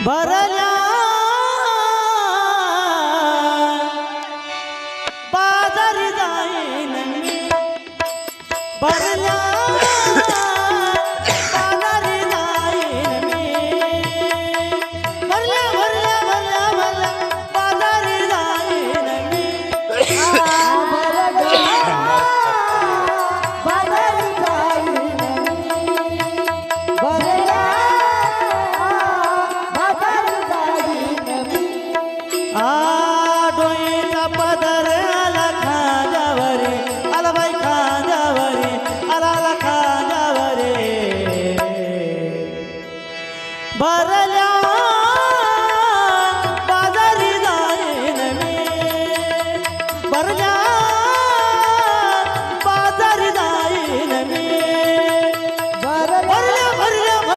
भरल्या बाजारी जाईन मी भरल्या बाजारी जाईन मी भरल्या भरल्या भरल्या भरल्या बाजारी जाईन मी बाजारी जाईन मी भरल्या बाजारी जाईन मी डोईचा पदर आला खांद्यावरे आला बाई खांद्यावरे आला खांद्यावरे भरल्या